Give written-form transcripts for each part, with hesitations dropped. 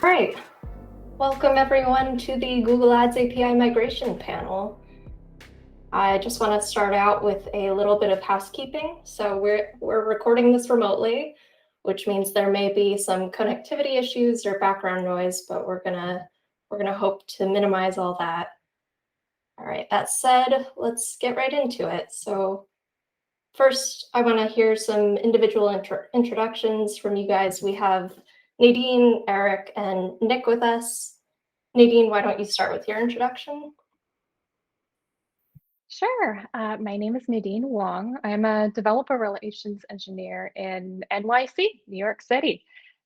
All right, welcome everyone to the Google Ads API migration panel. I just want to start out with a little bit of housekeeping. So we're recording this remotely, which means there may be some connectivity issues or background noise, but we're gonna hope to minimize all that. All right, that said, let's get right into it. So first, I want to hear some individual introductions from you guys. We have Nadine, Eric, and Nick with us. Nadine, why don't you start with your introduction? Sure. My name is Nadine Wong. I'm a developer relations engineer in NYC, New York City.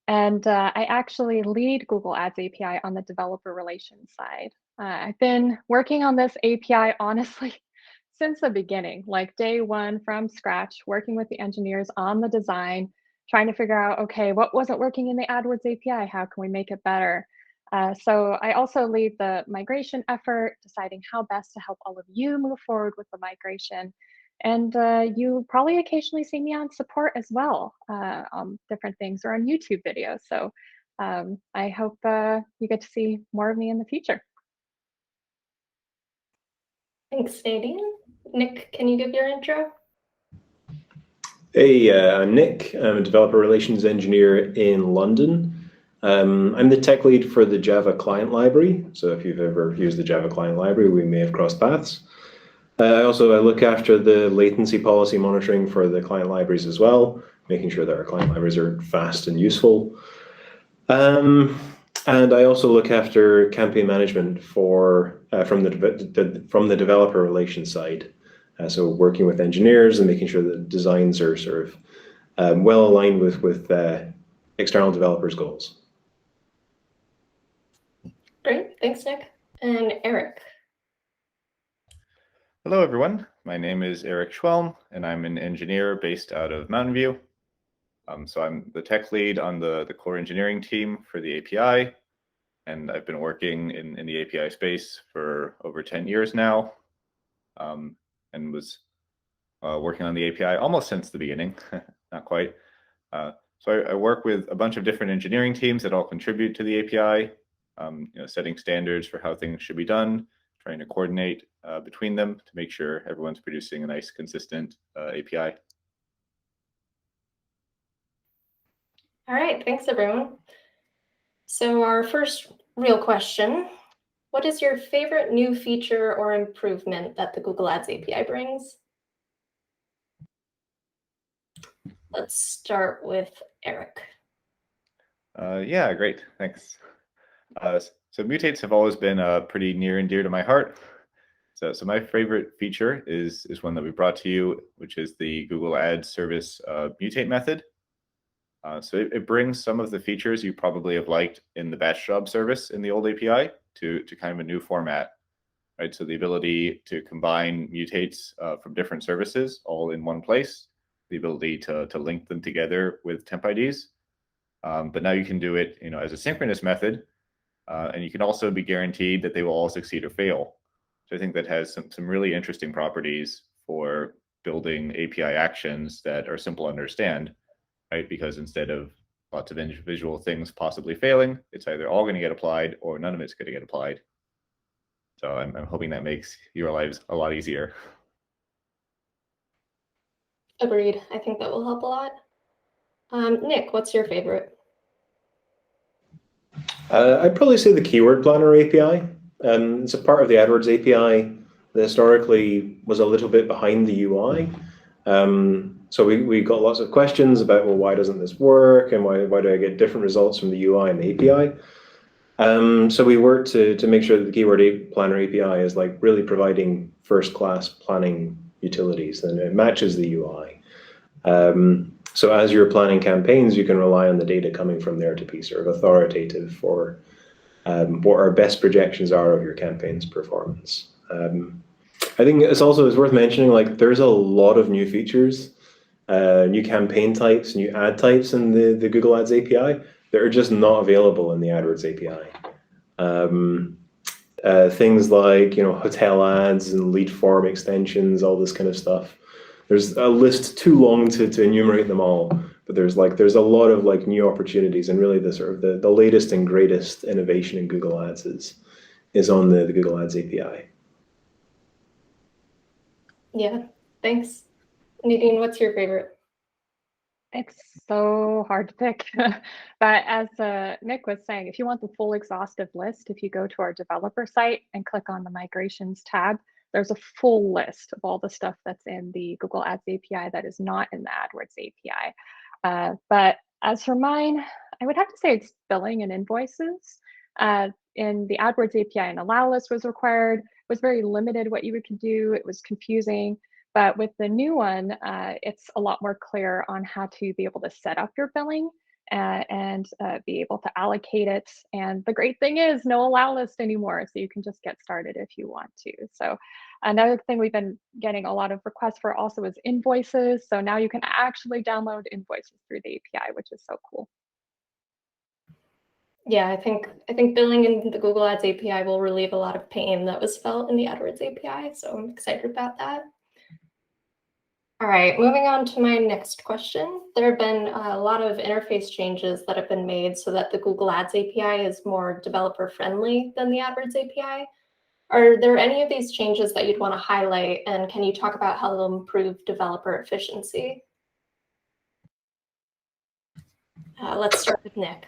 And I actually lead Google Ads API on the developer relations side. I've been working on this API, honestly, since the beginning, like day one from scratch, working with the engineers on the design, trying to figure out, okay, what wasn't working in the AdWords API? How can we make it better? So I also lead the migration effort, deciding how best to help all of you move forward with the migration. And you probably occasionally see me on support as well on different things or on YouTube videos. So I hope you get to see more of me in the future. Thanks, Nadine. Nick, can you give your intro? Hey, I'm Nick. I'm a developer relations engineer in London. I'm the tech lead for the Java client library. So if you've ever used the Java client library, we may have crossed paths. I look after the latency policy monitoring for the client libraries as well, making sure that our client libraries are fast and useful. And I also look after campaign management for from the developer relations side. So working with engineers and making sure that designs are sort of well aligned with external developers' goals. Great, thanks, Nick. And Eric. Hello, everyone. My name is Eric Schwelm, and I'm an engineer based out of Mountain View. So I'm the tech lead on the core engineering team for the API, and I've been working in the API space for over 10 years now, and was working on the API almost since the beginning, not quite. So I work with a bunch of different engineering teams that all contribute to the API, setting standards for how things should be done, trying to coordinate between them to make sure everyone's producing a nice, consistent API. All right, thanks, everyone. So our first real question, what is your favorite new feature or improvement that the Google Ads API brings? Let's start with Eric. Yeah, great, thanks. So mutates have always been pretty near and dear to my heart. So my favorite feature is one that we brought to you, which is the Google Ads service mutate method. So it brings some of the features you probably have liked in the batch job service in the old API to kind of a new format, right? So the ability to combine mutates from different services all in one place, the ability to link them together with temp IDs. But now you can do it, as a synchronous method, and you can also be guaranteed that they will all succeed or fail. So I think that has some really interesting properties for building API actions that are simple to understand, right? Because instead of lots of individual things possibly failing, it's either all going to get applied or none of it's going to get applied. So I'm hoping that makes your lives a lot easier. Agreed. I think that will help a lot. Nick, what's your favorite? I'd probably say the Keyword Planner API. It's a part of the AdWords API that historically was a little bit behind the UI. So we got lots of questions about, well, why doesn't this work? And why do I get different results from the UI and the API? So we worked to make sure that the Keyword Planner API is like really providing first-class planning utilities, and it matches the UI. So as you're planning campaigns, you can rely on the data coming from there to be sort of authoritative for what our best projections are of your campaign's performance. I think it's worth mentioning, like, there's a lot of new features, new campaign types, new ad types in the Google Ads API that are just not available in the AdWords API. Things like, hotel ads and lead form extensions, all this kind of stuff. There's a list too long to enumerate them all, but there's a lot of like new opportunities, and really the sort of the latest and greatest innovation in Google Ads is on the Google Ads API. Yeah, thanks. Nadine, what's your favorite? It's so hard to pick. But as Nick was saying, if you want the full exhaustive list, if you go to our developer site and click on the migrations tab, there's a full list of all the stuff that's in the Google Ads API that is not in the AdWords API. But as for mine, I would have to say it's billing and invoices. In the AdWords API, an allow list was required, was very limited what you could do. It was confusing. But with the new one, it's a lot more clear on how to be able to set up your billing and be able to allocate it. And the great thing is no allow list anymore, so you can just get started if you want to. So another thing we've been getting a lot of requests for also is invoices. So now you can actually download invoices through the API, which is so cool. Yeah, I think billing in the Google Ads API will relieve a lot of pain that was felt in the AdWords API. So I'm excited about that. All right, moving on to my next question. There have been a lot of interface changes that have been made so that the Google Ads API is more developer friendly than the AdWords API. Are there any of these changes that you'd want to highlight, and can you talk about how they'll improve developer efficiency? Let's start with Nick.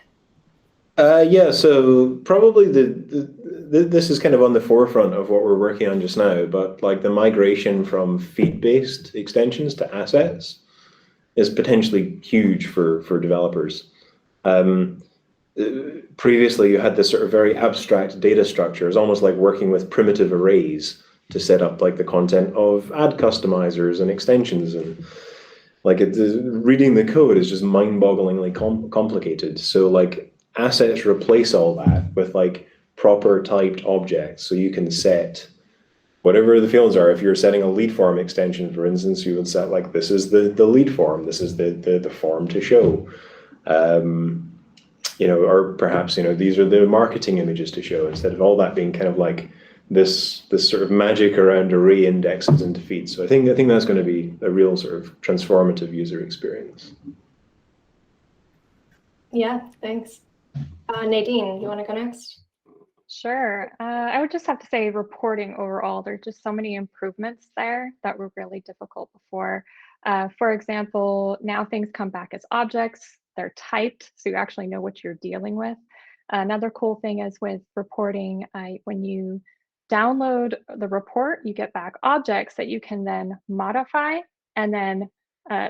Yeah, so probably this is kind of on the forefront of what we're working on just now, but like the migration from feed-based extensions to assets is potentially huge for developers. Previously, you had this sort of very abstract data structure. It's almost like working with primitive arrays to set up like the content of ad customizers and extensions, and like reading the code is just mind-bogglingly complicated. So like assets replace all that with like proper typed objects. So you can set whatever the fields are. If you're setting a lead form extension, for instance, you would set like, this is the lead form, this is the form to show. Or perhaps, these are the marketing images to show, instead of all that being kind of like this sort of magic around array indexes into feeds. So I think that's going to be a real sort of transformative user experience. Yeah, thanks. Nadine, you want to go next? Sure. I would just have to say reporting overall, there's just so many improvements there that were really difficult before. For example, now things come back as objects, they're typed, so you actually know what you're dealing with. Another cool thing is with reporting, when you download the report, you get back objects that you can then modify and then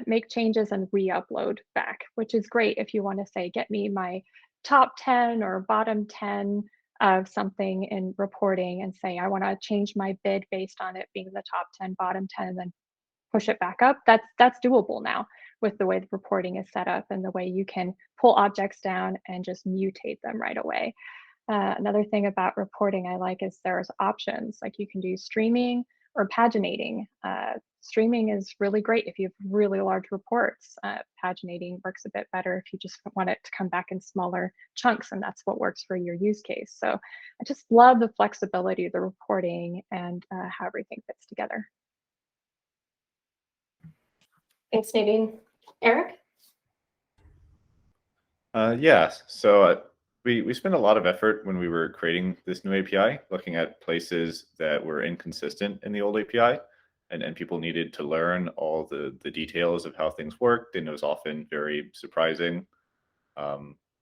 make changes and re-upload back, which is great if you want to say, get me my top 10 or bottom 10 of something in reporting and say, I want to change my bid based on it being the top 10, bottom 10, and then push it back up. That's doable now with the way the reporting is set up and the way you can pull objects down and just mutate them right away. Another thing about reporting I like is there's options, like you can do streaming or paginating. Streaming is really great if you have really large reports. Paginating works a bit better if you just want it to come back in smaller chunks, and that's what works for your use case. So I just love the flexibility of the reporting and how everything fits together. Thanks, Nadine. Eric? Yes. So we spent a lot of effort when we were creating this new API, looking at places that were inconsistent in the old API, and people needed to learn all the details of how things worked, and it was often very surprising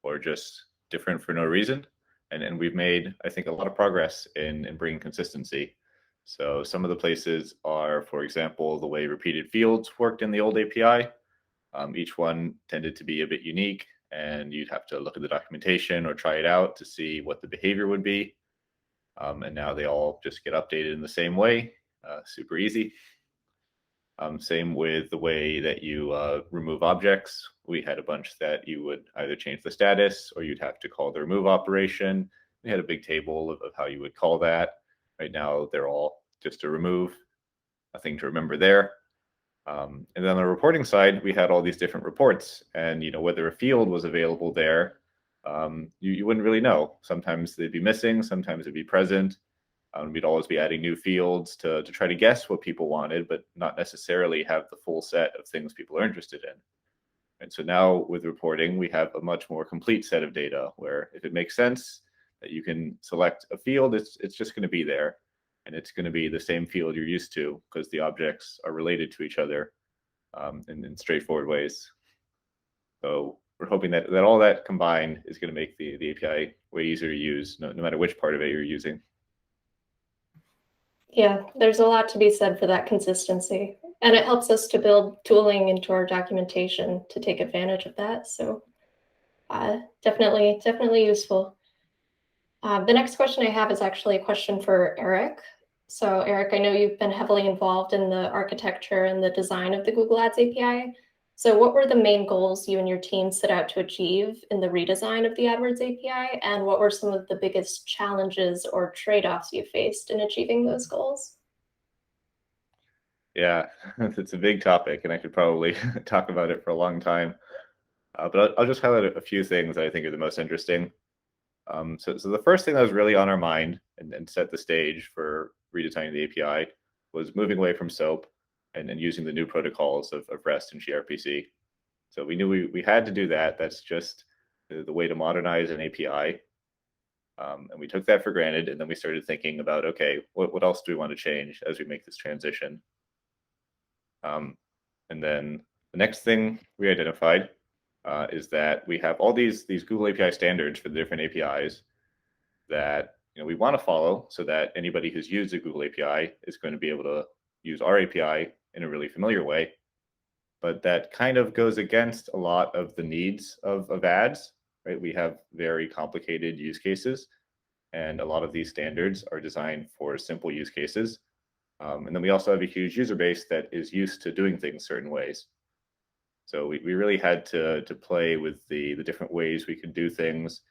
or just different for no reason. And we've made, I think, a lot of progress in bringing consistency. So some of the places are, for example, the way repeated fields worked in the old API. Each one tended to be a bit unique, and you'd have to look at the documentation or try it out to see what the behavior would be. And now they all just get updated in the same way, super easy. Same with the way that you remove objects. We had a bunch that you would either change the status or you'd have to call the remove operation. We had a big table of how you would call that. Right now, they're all just to remove, nothing to remember there. And then on the reporting side, we had all these different reports, and whether a field was available there, you wouldn't really know. Sometimes they'd be missing, sometimes they'd be present. We'd always be adding new fields to try to guess what people wanted, but not necessarily have the full set of things people are interested in. And so now with reporting, we have a much more complete set of data where if it makes sense that you can select a field, it's just going to be there. And it's going to be the same field you're used to because the objects are related to each other in straightforward ways. So we're hoping that all that combined is going to make the API way easier to use, no matter which part of it you're using. Yeah, there's a lot to be said for that consistency. And it helps us to build tooling into our documentation to take advantage of that. So definitely useful. The next question I have is actually a question for Eric. So Eric, I know you've been heavily involved in the architecture and the design of the Google Ads API. So what were the main goals you and your team set out to achieve in the redesign of the AdWords API? And what were some of the biggest challenges or trade-offs you faced in achieving those goals? Yeah, it's a big topic and I could probably talk about it for a long time. But I'll just highlight a few things that I think are the most interesting. So the first thing that was really on our mind and set the stage for redesigning the API was moving away from SOAP and using the new protocols of REST and gRPC. So we knew we had to do that. That's just the way to modernize an API. And we took that for granted. And then we started thinking about, okay, what else do we want to change as we make this transition? And then the next thing we identified is that we have all these Google API standards for the different APIs that we want to follow so that anybody who's used a Google API is going to be able to use our API in a really familiar way. But that kind of goes against a lot of the needs of ads, right? We have very complicated use cases, and a lot of these standards are designed for simple use cases. And then we also have a huge user base that is used to doing things certain ways. So we really had to play with the different ways we could do things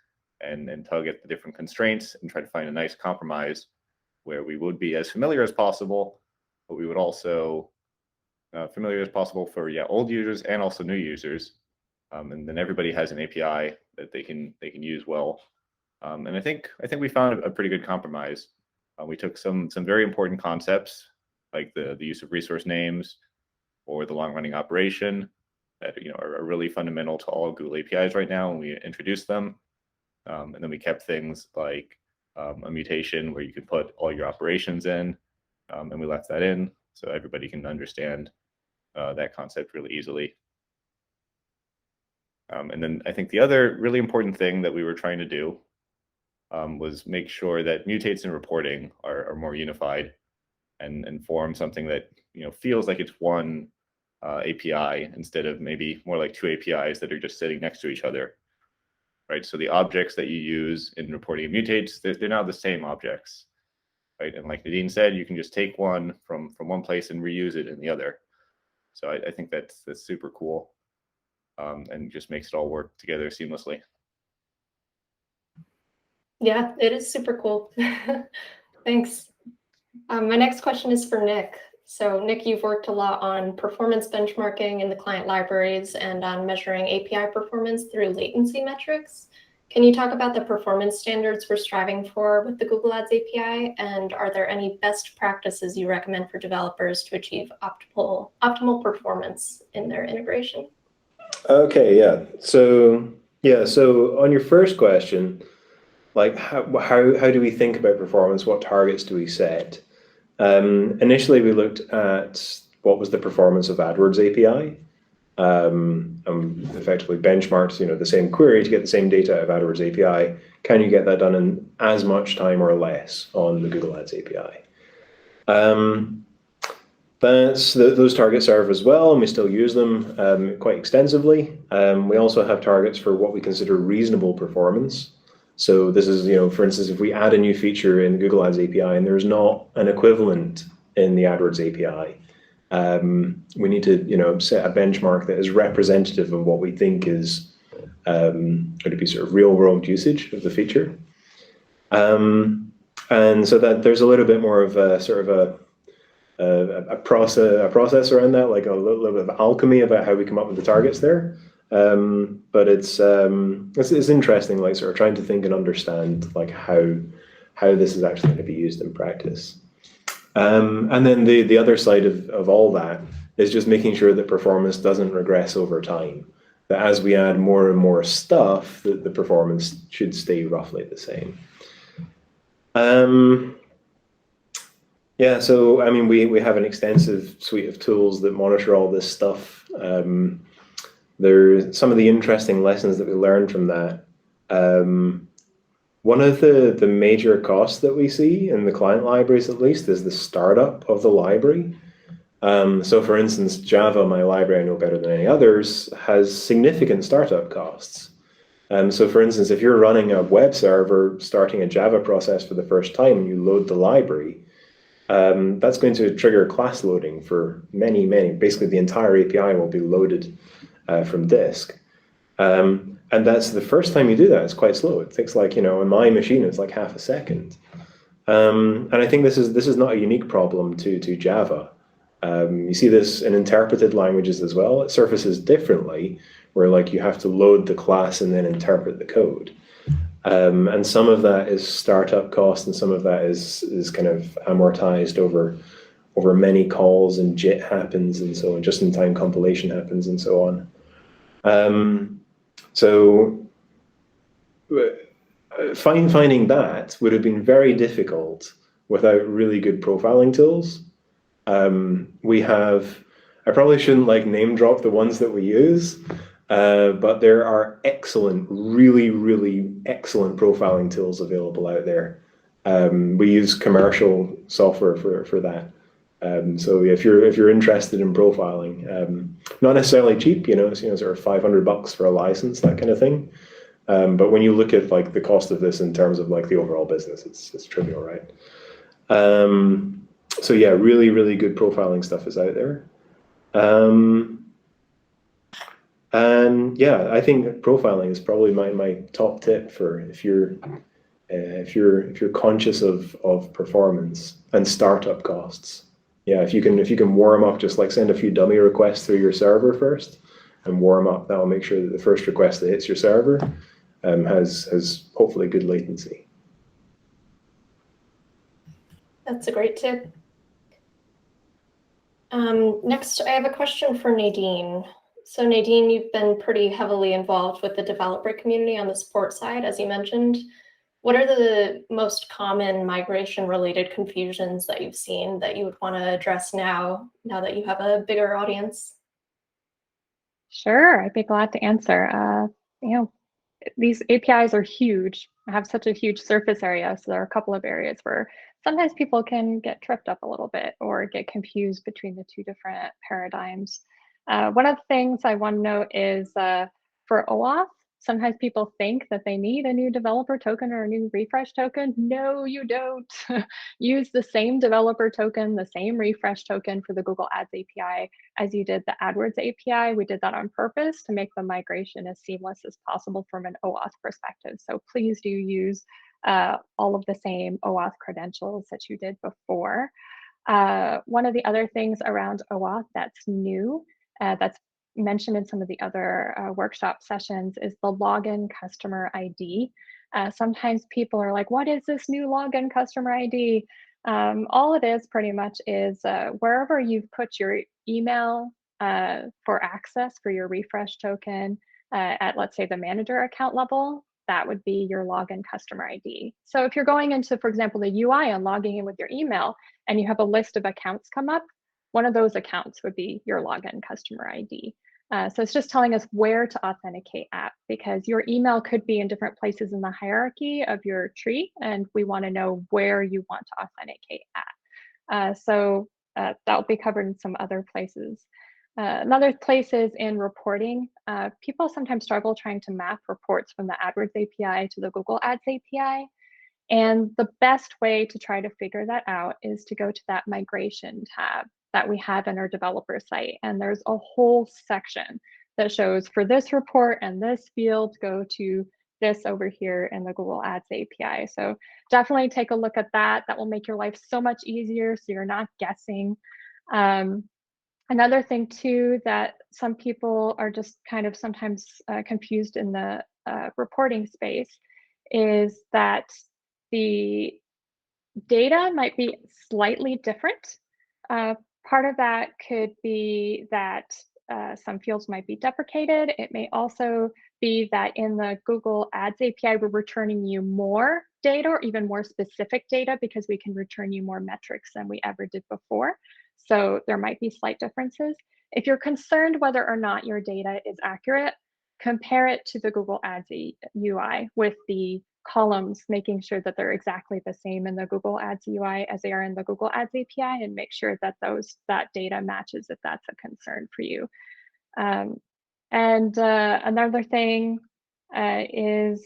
and tug at the different constraints and try to find a nice compromise where we would be as familiar as possible, but we would also familiar as possible for old users and also new users. And then everybody has an API that they can use well. And I think we found a pretty good compromise. We took some very important concepts like the use of resource names or the long-running operation that are really fundamental to all Google APIs right now, and we introduced them. And then we kept things like a mutation where you could put all your operations in, and we left that in so everybody can understand that concept really easily. And then I think the other really important thing that we were trying to do was make sure that mutates and reporting are more unified and form something that feels like it's one API instead of maybe more like two APIs that are just sitting next to each other, right? So the objects that you use in reporting mutates, they're now the same objects, right? And like Nadine said, you can just take one from one place and reuse it in the other. So I think that's super cool, and just makes it all work together seamlessly. Yeah, it is super cool. Thanks. My next question is for Nick. So Nick, you've worked a lot on performance benchmarking in the client libraries and on measuring API performance through latency metrics. Can you talk about the performance standards we're striving for with the Google Ads API? And are there any best practices you recommend for developers to achieve optimal performance in their integration? Okay, yeah. So on your first question, like how do we think about performance? What targets do we set? Initially, we looked at what was the performance of AdWords API, effectively benchmarked, the same query to get the same data of AdWords API. Can you get that done in as much time or less on the Google Ads API? Those targets serve as well, and we still use them quite extensively. We also have targets for what we consider reasonable performance. So this is, for instance, if we add a new feature in the Google Ads API and there's not an equivalent in the AdWords API, we need to, set a benchmark that is representative of what we think is going to be sort of real-world usage of the feature. And so that there's a little bit more of a sort of a process around that, like a little bit of alchemy about how we come up with the targets there. But it's interesting, like sort of trying to think and understand like how this is actually going to be used in practice. And then the other side of all that is just making sure that performance doesn't regress over time. that as we add more and more stuff, the performance should stay roughly the same. Yeah, so I mean, we have an extensive suite of tools that monitor all this stuff. There's some of the interesting lessons that we learned from that. One of the major costs that we see in the client libraries, at least, is the startup of the library. So for instance, Java, my library I know better than any others, has significant startup costs. So for instance, if you're running a web server, starting a Java process for the first time, and you load the library, that's going to trigger class loading for many, basically the entire API will be loaded from disk. And that's the first time you do that, it's quite slow. It takes like, on my machine, it's like half a second. And I think this is not a unique problem to Java. You see this in interpreted languages as well. It surfaces differently, where like you have to load the class and then interpret the code. And some of that is startup cost, and some of that is kind of amortized over many calls, and JIT happens, and so on, just-in-time compilation happens, and so on. So finding that would have been very difficult without really good profiling tools. I probably shouldn't like name drop the ones that we use, but there are excellent, really excellent profiling tools available out there. We use commercial software for that. So if you're interested in profiling, not necessarily cheap, sort of $500 for a license, that kind of thing. But when you look at like the cost of this in terms of like the overall business, it's trivial, right? So yeah, really good profiling stuff is out there. And yeah, I think profiling is probably my top tip for if you're conscious of performance and startup costs. Yeah, if you can warm up, just like send a few dummy requests through your server first and warm up, that'll make sure that the first request that hits your server has hopefully good latency. That's a great tip. Next, I have a question for Nadine. So Nadine, you've been pretty heavily involved with the developer community on the support side, as you mentioned. What are the most common migration-related confusions that you've seen that you would want to address now that you have a bigger audience? Sure, I'd be glad to answer. These APIs are huge, have such a huge surface area. So there are a couple of areas where sometimes people can get tripped up a little bit or get confused between the two different paradigms. One of the things I want to note is for OAuth, sometimes people think that they need a new developer token or a new refresh token. No, you don't. Use the same developer token, the same refresh token for the Google Ads API as you did the AdWords API. We did that on purpose to make the migration as seamless as possible from an OAuth perspective. So please do use all of the same OAuth credentials that you did before. One of the other things around OAuth that's new, that's mentioned in some of the other workshop sessions, is the login customer ID. Sometimes people are like, what is this new login customer ID? All it is pretty much is wherever you've put your email for access for your refresh token at, let's say, the manager account level, that would be your login customer ID. So if you're going into, for example, the UI and logging in with your email and you have a list of accounts come up, one of those accounts would be your login customer ID. So it's just telling us where to authenticate at, because your email could be in different places in the hierarchy of your tree, and we want to know where you want to authenticate at. So that will be covered in some other places. Another place is in reporting. People sometimes struggle trying to map reports from the AdWords API to the Google Ads API. And the best way to try to figure that out is to go to that migration tab that we have in our developer site. And there's a whole section that shows for this report and this field, go to this over here in the Google Ads API. So definitely take a look at that. That will make your life so much easier so you're not guessing. Another thing too that some people are just kind of sometimes confused in the reporting space is that the data might be slightly different. Part of that could be that some fields might be deprecated. It may also be that in the Google Ads API, we're returning you more data or even more specific data because we can return you more metrics than we ever did before. So there might be slight differences. If you're concerned whether or not your data is accurate, compare it to the Google Ads UI with the columns, making sure that they're exactly the same in the Google Ads UI as they are in the Google Ads API, and make sure that that data matches if that's a concern for you. Another thing is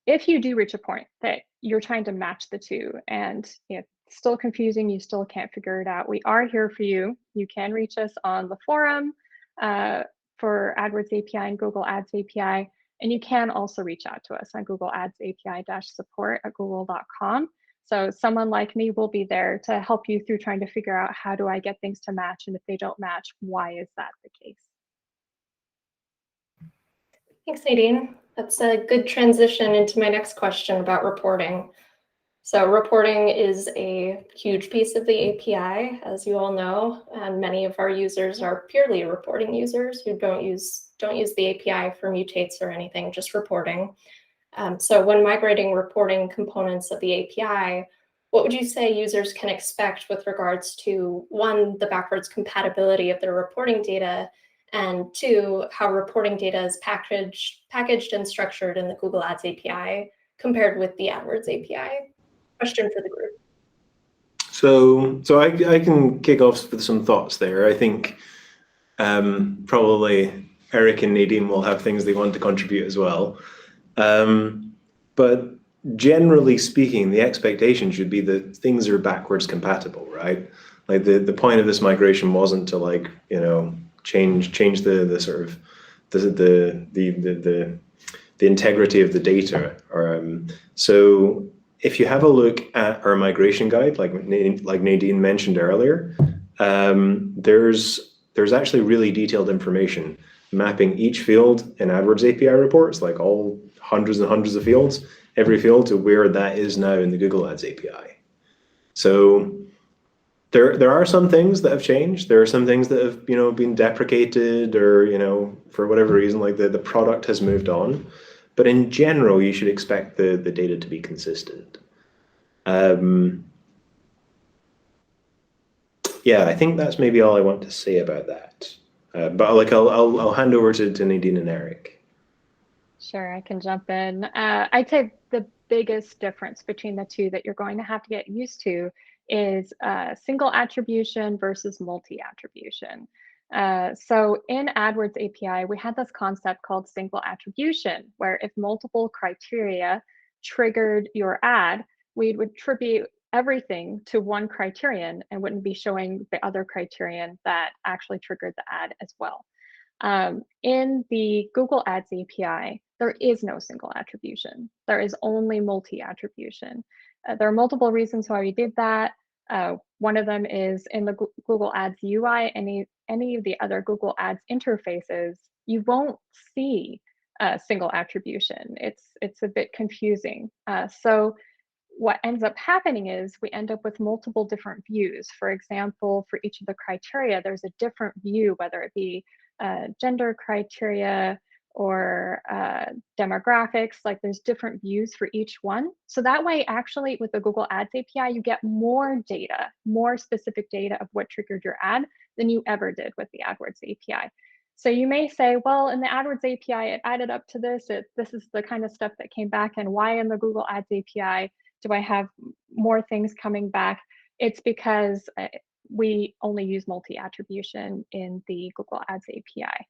if you do reach a point that you're trying to match the two and it's still confusing, you still can't figure it out, we are here for you. You can reach us on the forum for AdWords API and Google Ads API. And you can also reach out to us on Google Ads API-support@google.com. So someone like me will be there to help you through trying to figure out how do I get things to match, and if they don't match, why is that the case? Thanks, Nadine. That's a good transition into my next question about reporting. So reporting is a huge piece of the API, as you all know, and many of our users are purely reporting users who don't use the API for mutates or anything, just reporting. So when migrating reporting components of the API, what would you say users can expect with regards to, one, the backwards compatibility of their reporting data, and two, how reporting data is packaged and structured in the Google Ads API compared with the AdWords API? Question for the group. So I can kick off with some thoughts there. I think probably Eric and Nadine will have things they want to contribute as well. But generally speaking, the expectation should be that things are backwards compatible, right? Like the point of this migration wasn't to, like, you know, change the sort of the integrity of the data. So if you have a look at our migration guide, like Nadine mentioned earlier, there's actually really detailed information mapping each field in AdWords API reports, like all hundreds and hundreds of fields, every field to where that is now in the Google Ads API. So there are some things that have changed. There are some things that have, you know, been deprecated, or, you know, for whatever reason, like the product has moved on. But in general, you should expect the data to be consistent. Yeah, I think that's maybe all I want to say about that. But like I'll hand over to Nadine and Eric. Sure, I can jump in. I'd say the biggest difference between the two that you're going to have to get used to is single attribution versus multi-attribution. So in AdWords API, we had this concept called single attribution, where if multiple criteria triggered your ad, we would attribute everything to one criterion and wouldn't be showing the other criterion that actually triggered the ad as well. In the Google Ads API, there is no single attribution. There is only multi-attribution. There are multiple reasons why we did that. One of them is in the Google Ads UI, any of the other Google Ads interfaces, you won't see single attribution. It's a bit confusing. So what ends up happening is we end up with multiple different views. For example, for each of the criteria, there's a different view, whether it be gender criteria or demographics, like there's different views for each one. So that way, actually, with the Google Ads API, you get more data, more specific data of what triggered your ad than you ever did with the AdWords API. So you may say, well, in the AdWords API, it added up to this. This is the kind of stuff that came back, and why in the Google Ads API do I have more things coming back? It's because we only use multi-attribution in the Google Ads API.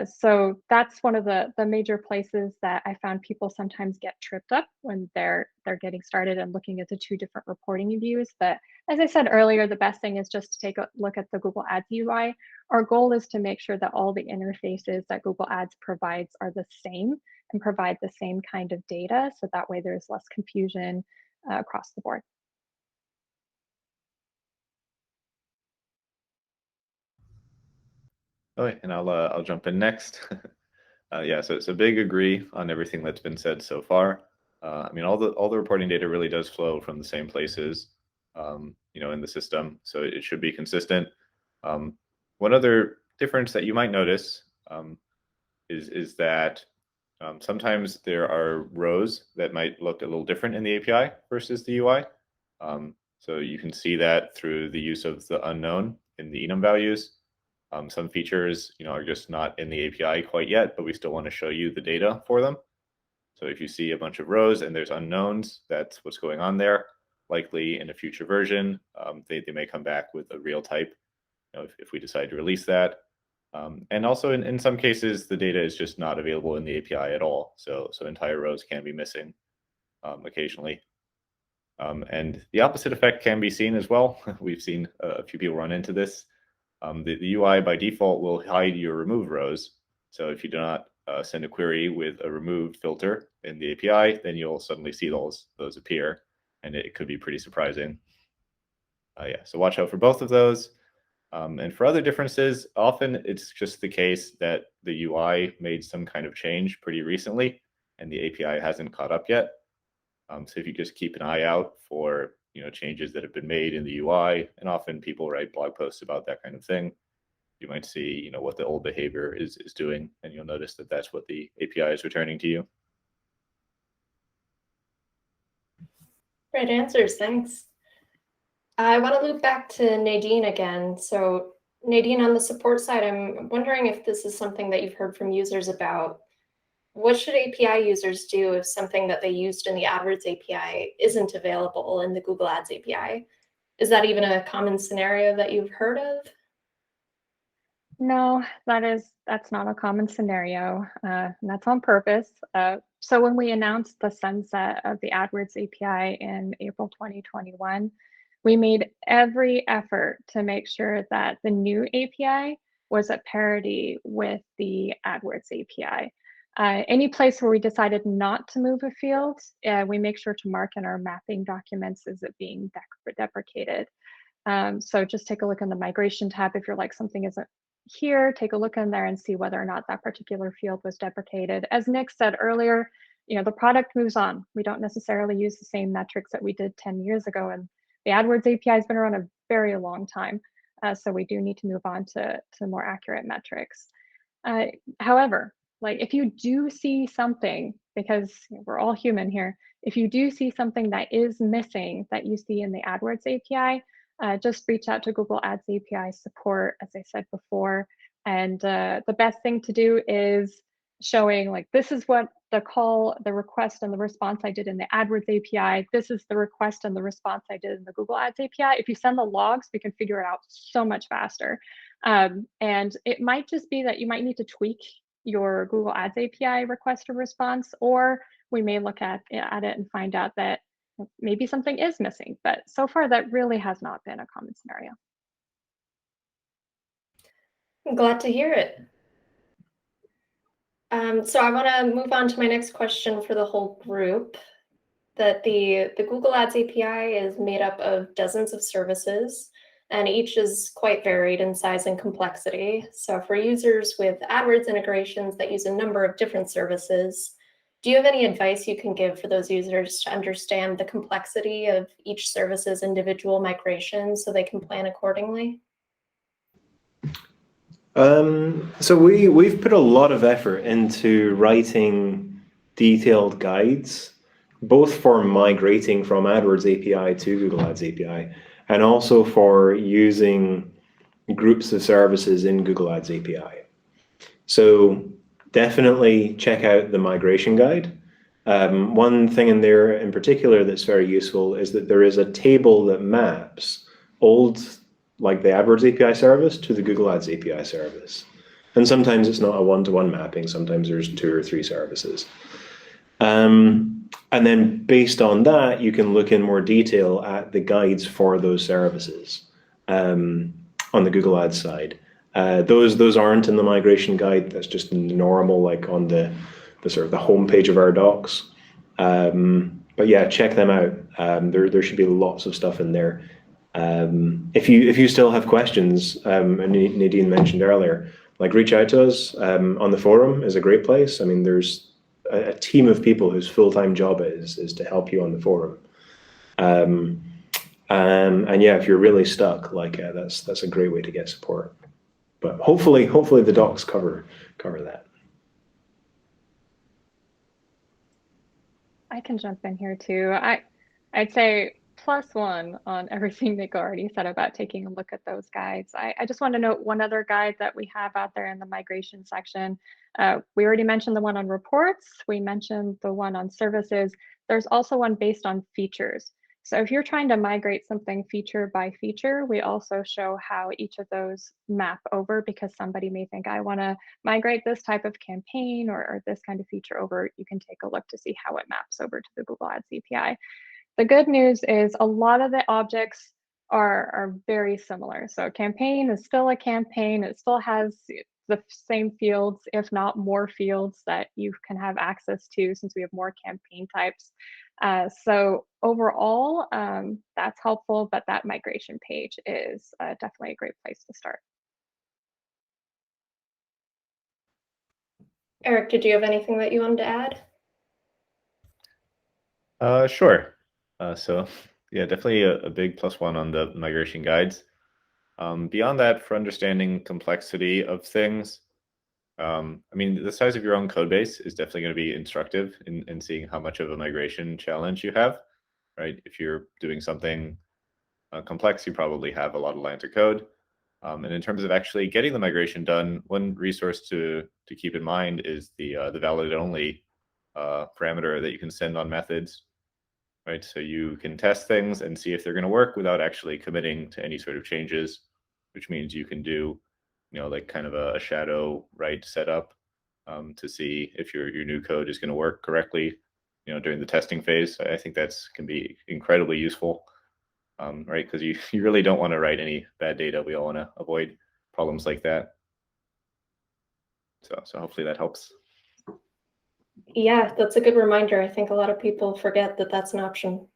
So that's one of the major places that I found people sometimes get tripped up when they're getting started and looking at the two different reporting views. But as I said earlier, the best thing is just to take a look at the Google Ads UI. Our goal is to make sure that all the interfaces that Google Ads provides are the same and provide the same kind of data, so that way there's less confusion across the board. Okay, and I'll jump in next. Yeah, so it's a big agree on everything that's been said so far. I mean, all the reporting data really does flow from the same places, you know, in the system, so it should be consistent. one other difference that you might notice is that sometimes there are rows that might look a little different in the API versus the UI. So you can see that through the use of the unknown in the enum values. Some features, are just not in the API quite yet, but we still want to show you the data for them. So if you see a bunch of rows and there's unknowns, that's what's going on there. Likely in a future version, they may come back with a real type, if we decide to release that. And also in some cases, the data is just not available in the API at all. So entire rows can be missing occasionally. And the opposite effect can be seen as well. We've seen a few people run into this. The UI by default will hide your remove rows. So if you do not send a query with a removed filter in the API, then you'll suddenly see those appear, and it could be pretty surprising. So watch out for both of those. And for other differences, often it's just the case that the UI made some kind of change pretty recently, and the API hasn't caught up yet. So if you just keep an eye out for changes that have been made in the UI, and often people write blog posts about that kind of thing, you might see what the old behavior is doing, and you'll notice that that's what the API is returning to you. Great answers, thanks. I want to loop back to Nadine again. So Nadine, on the support side, I'm wondering if this is something that you've heard from users about. What should API users do if something that they used in the AdWords API isn't available in the Google Ads API? Is that even a common scenario that you've heard of? No, that's not a common scenario, and that's on purpose. So when we announced the sunset of the AdWords API in April 2021, we made every effort to make sure that the new API was at parity with the AdWords API. Any place where we decided not to move a field, we make sure to mark in our mapping documents as it being deprecated. So just take a look in the migration tab. If you're like, something isn't here, take a look in there and see whether or not that particular field was deprecated. As Nick said earlier, the product moves on. We don't necessarily use the same metrics that we did 10 years ago. And the AdWords API has been around a very long time. So we do need to move on to more accurate metrics. However, if you do see something, because we're all human here, if you do see something that is missing that you see in the AdWords API, just reach out to Google Ads API support, as I said before. And the best thing to do is showing this is what the request and the response I did in the AdWords API. This is the request and the response I did in the Google Ads API. If you send the logs, we can figure it out so much faster. And it might just be that you might need to tweak your Google Ads API request or response, or we may look at it and find out that maybe something is missing. But so far, that really has not been a common scenario. I'm glad to hear it. So I want to move on to my next question for the whole group. That the Google Ads API is made up of dozens of services, and each is quite varied in size and complexity. So for users with AdWords integrations that use a number of different services, do you have any advice you can give for those users to understand the complexity of each service's individual migration so they can plan accordingly? So we've put a lot of effort into writing detailed guides, both for migrating from AdWords API to Google Ads API, and also for using groups of services in Google Ads API. So definitely check out the migration guide. One thing in there in particular that's very useful is that there is a table that maps like the AdWords API service to the Google Ads API service. And sometimes it's not a one-to-one mapping, sometimes there's 2 or 3 services. And then based on that, you can look in more detail at the guides for those services on the Google Ads side. Those aren't in the migration guide, that's just normal, on the sort of the homepage of our docs. But yeah, check them out. There should be lots of stuff in there. If you still have questions, and Nadine mentioned earlier, reach out to us on the forum is a great place. I mean, there's a team of people whose full-time job is to help you on the forum. And yeah, if you're really stuck, that's a great way to get support. But hopefully the docs cover that. I can jump in here too. I'd say +1 on everything Nick already said about taking a look at those guides. I just want to note one other guide that we have out there in the migration section. We already mentioned the one on reports. We mentioned the one on services. There's also one based on features. So if you're trying to migrate something feature by feature, we also show how each of those map over, because somebody may think, I want to migrate this type of campaign or this kind of feature over. You can take a look to see how it maps over to the Google Ads API. The good news is a lot of the objects are very similar. So campaign is still a campaign. It still has the same fields, if not more fields that you can have access to, since we have more campaign types. So overall, that's helpful, but that migration page is definitely a great place to start. Eric, did you have anything that you wanted to add? Sure. So yeah, definitely a big +1 on the migration guides. Beyond that, for understanding complexity of things, I mean, the size of your own code base is definitely going to be instructive in seeing how much of a migration challenge you have, right? If you're doing something complex, you probably have a lot of lines of code. And in terms of actually getting the migration done, one resource to keep in mind is the valid only parameter that you can send on methods, right? So you can test things and see if they're going to work without actually committing to any sort of changes, which means you can do, like kind of a shadow write setup to see if your new code is going to work correctly, during the testing phase. I think can be incredibly useful, right? Because you really don't want to write any bad data. We all want to avoid problems like that. So hopefully that helps. Yeah, that's a good reminder. I think a lot of people forget that that's an option.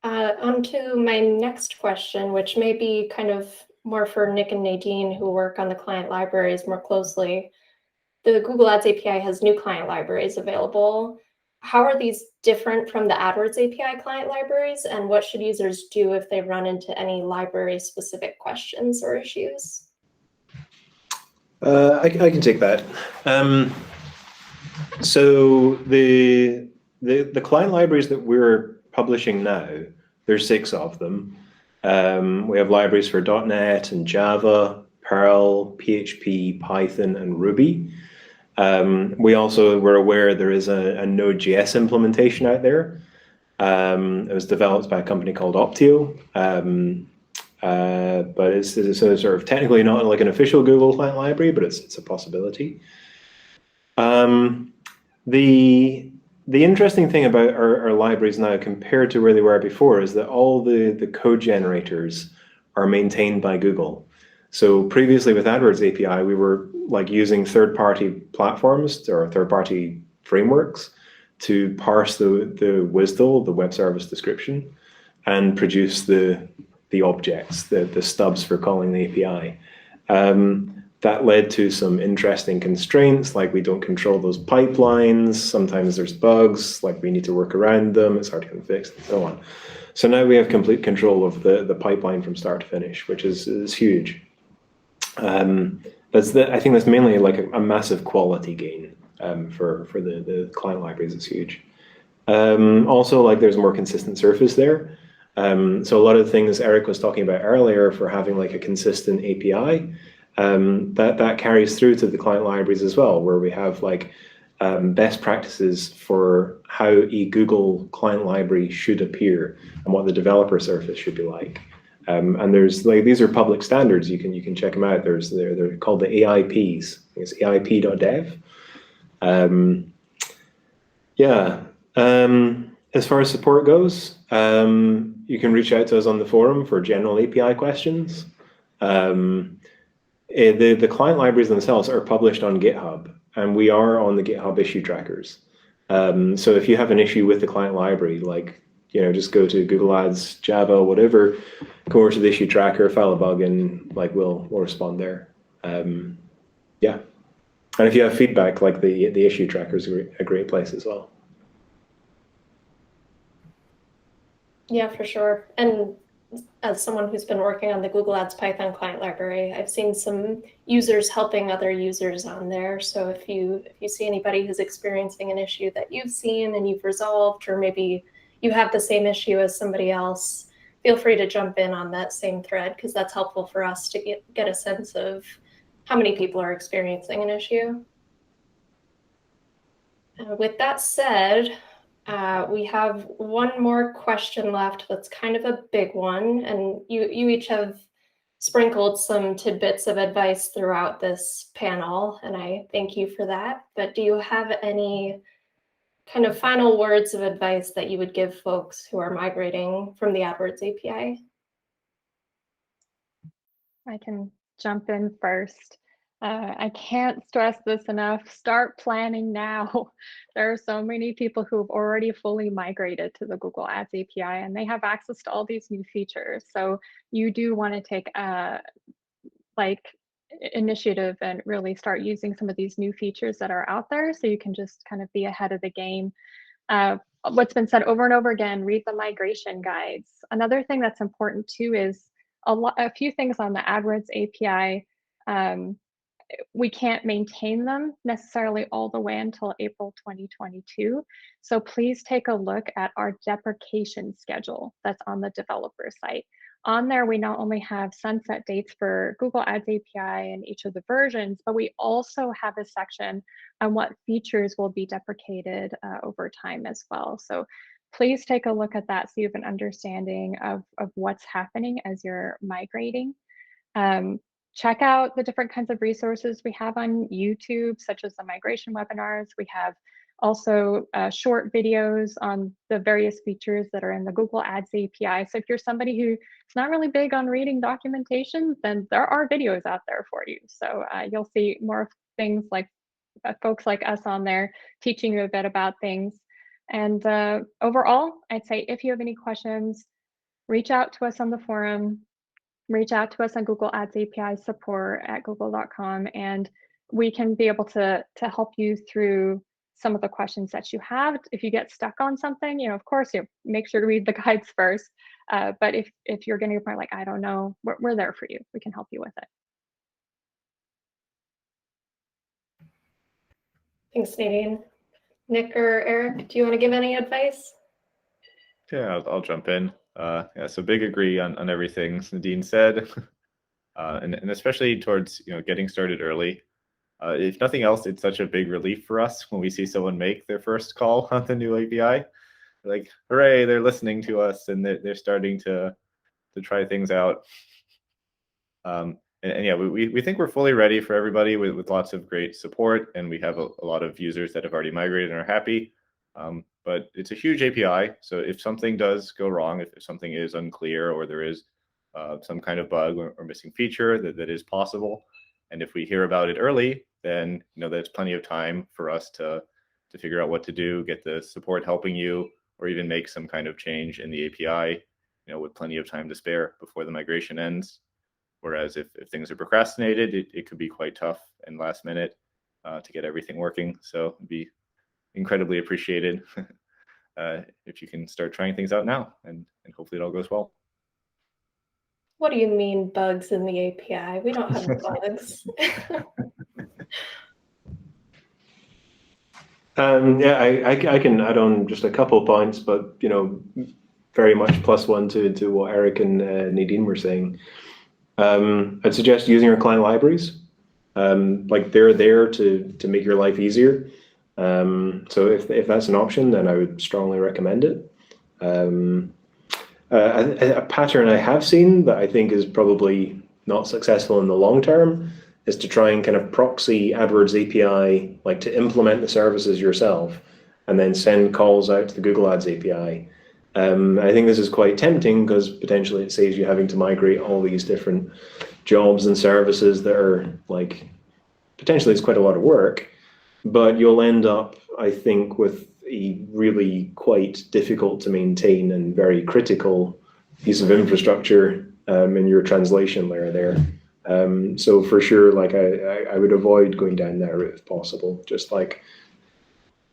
On to my next question, which may be kind of more for Nick and Nadine, who work on the client libraries more closely. The Google Ads API has new client libraries available. How are these different from the AdWords API client libraries, and what should users do if they run into any library-specific questions or issues? I can take that. So the client libraries that we're publishing now, there's 6 of them. We have libraries for .NET and Java, Perl, PHP, Python, and Ruby. We also were aware there is a Node.js implementation out there. It was developed by a company called Optio, but it's sort of technically not like an official Google client library, but it's a possibility. The interesting thing about our libraries now compared to where they were before is that all the code generators are maintained by Google. So previously with AdWords API, we were like using third-party platforms or third-party frameworks to parse the WSDL, the web service description, and produce the objects, the stubs for calling the API. That led to some interesting constraints, like we don't control those pipelines. Sometimes there's bugs, like we need to work around them. It's hard to get them fixed, and so on. So now we have complete control of the pipeline from start to finish, which is huge. I think that's mainly like a massive quality gain for the client libraries. It's huge. Also, like there's a more consistent surface there. So a lot of the things Eric was talking about earlier for having like a consistent API, that carries through to the client libraries as well, where we have like best practices for how a Google client library should appear and what the developer surface should be like. And there's like these are public standards. You can check them out. They're called the AIPs. I think it's AIP.dev. As far as support goes, you can reach out to us on the forum for general API questions. The client libraries themselves are published on GitHub, and we are on the GitHub issue trackers. So if you have an issue with the client library, like just go to Google Ads, Java, whatever, go over to the issue tracker, file a bug, and like we'll respond there. Yeah, and if you have feedback, like the issue tracker is a great place as well. Yeah, for sure. And as someone who's been working on the Google Ads Python client library, I've seen some users helping other users on there. So if you see anybody who's experiencing an issue that you've seen and you've resolved, or maybe you have the same issue as somebody else, feel free to jump in on that same thread, because that's helpful for us to get a sense of how many people are experiencing an issue. With that said, we have one more question left that's kind of a big one, and you each have sprinkled some tidbits of advice throughout this panel, and I thank you for that. But do you have any kind of final words of advice that you would give folks who are migrating from the AdWords API? I can jump in first. I can't stress this enough. Start planning now. There are so many people who've already fully migrated to the Google Ads API, and they have access to all these new features. So you do want to take initiative and really start using some of these new features that are out there, so you can just kind of be ahead of the game. What's been said over and over again, read the migration guides. Another thing that's important too is a few things on the AdWords API. We can't maintain them necessarily all the way until April 2022. So please take a look at our deprecation schedule that's on the developer site. On there, we not only have sunset dates for Google Ads API and each of the versions, but we also have a section on what features will be deprecated over time as well. So please take a look at that so you have an understanding of what's happening as you're migrating. Check out the different kinds of resources we have on YouTube, such as the migration webinars. We have also short videos on the various features that are in the Google Ads API. So if you're somebody who's not really big on reading documentation, then there are videos out there for you. So you'll see more things like folks like us on there teaching you a bit about things. And overall, I'd say if you have any questions, reach out to us on the forum. Reach out to us on Google Ads API support at google.com, and we can be able to help you through some of the questions that you have. If you get stuck on something, of course, make sure to read the guides first. But if you're getting to a point like, I don't know, we're there for you. We can help you with it. Thanks, Nadine. Nick or Eric, do you want to give any advice? Yeah, I'll jump in. Yeah, so big agree on everything Nadine said, and especially towards getting started early. If nothing else, it's such a big relief for us when we see someone make their first call on the new API. Like, hooray, they're listening to us and they're starting to try things out. And yeah, we think we're fully ready for everybody with lots of great support, and we have a lot of users that have already migrated and are happy. But it's a huge API, so if something does go wrong, if something is unclear or there is some kind of bug or missing feature that is possible, and if we hear about it early, then there's plenty of time for us to figure out what to do, get the support helping you, or even make some kind of change in the API, with plenty of time to spare before the migration ends. Whereas if things are procrastinated, it could be quite tough and last minute to get everything working. So it'd be incredibly appreciated if you can start trying things out now, and hopefully it all goes well. What do you mean bugs in the API? We don't have bugs. Yeah, I can add on just a couple points, but very much +1 to what Eric and Nadine were saying. I'd suggest using your client libraries. Like, they're there to make your life easier. So if that's an option, then I would strongly recommend it. A pattern I have seen that I think is probably not successful in the long term is to try and kind of proxy AdWords API, like to implement the services yourself and then send calls out to the Google Ads API. I think this is quite tempting because potentially it saves you having to migrate all these different jobs and services that are potentially it's quite a lot of work, but you'll end up, I think, with a really quite difficult to maintain and very critical piece of infrastructure in your translation layer there. So for sure, I would avoid going down that route if possible. Just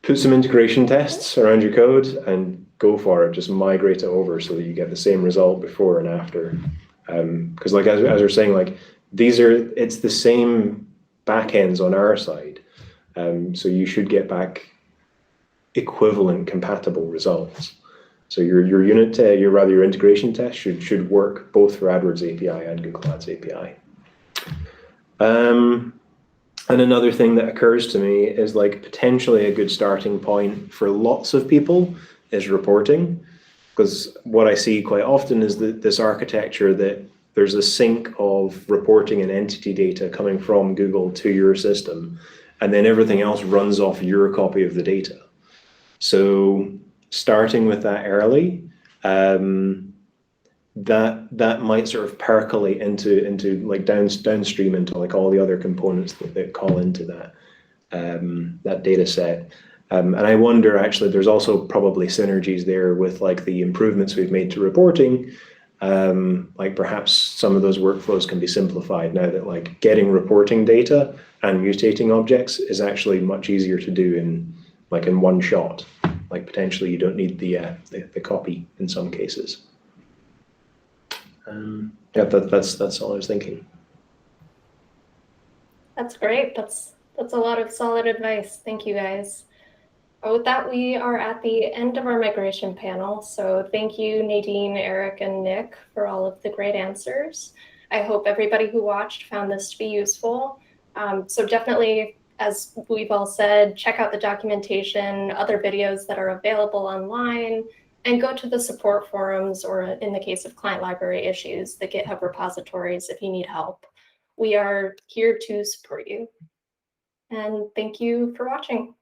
put some integration tests around your code and go for it. Just migrate it over so that you get the same result before and after. Because like as we're saying, like it's the same backends on our side. So you should get back equivalent compatible results. So your unit your integration test should work both for AdWords API and Google Ads API. And another thing that occurs to me is like potentially a good starting point for lots of people is reporting, because what I see quite often is that this architecture that there's a sync of reporting and entity data coming from Google to your system, and then everything else runs off your copy of the data. So starting with that early, that might sort of percolate into like downstream into like all the other components that call into that data set. And I wonder, actually, there's also probably synergies there with like the improvements we've made to reporting. Like perhaps some of those workflows can be simplified now that like getting reporting data and mutating objects is actually much easier to do in one shot. Like potentially you don't need the copy in some cases. Yeah, that's all I was thinking. That's great. That's a lot of solid advice. Thank you, guys. With that, we are at the end of our migration panel. So thank you, Nadine, Eric, and Nick, for all of the great answers. I hope everybody who watched found this to be useful. So definitely, as we've all said, check out the documentation, other videos that are available online, and go to the support forums, or in the case of client library issues, the GitHub repositories if you need help. We are here to support you. And thank you for watching.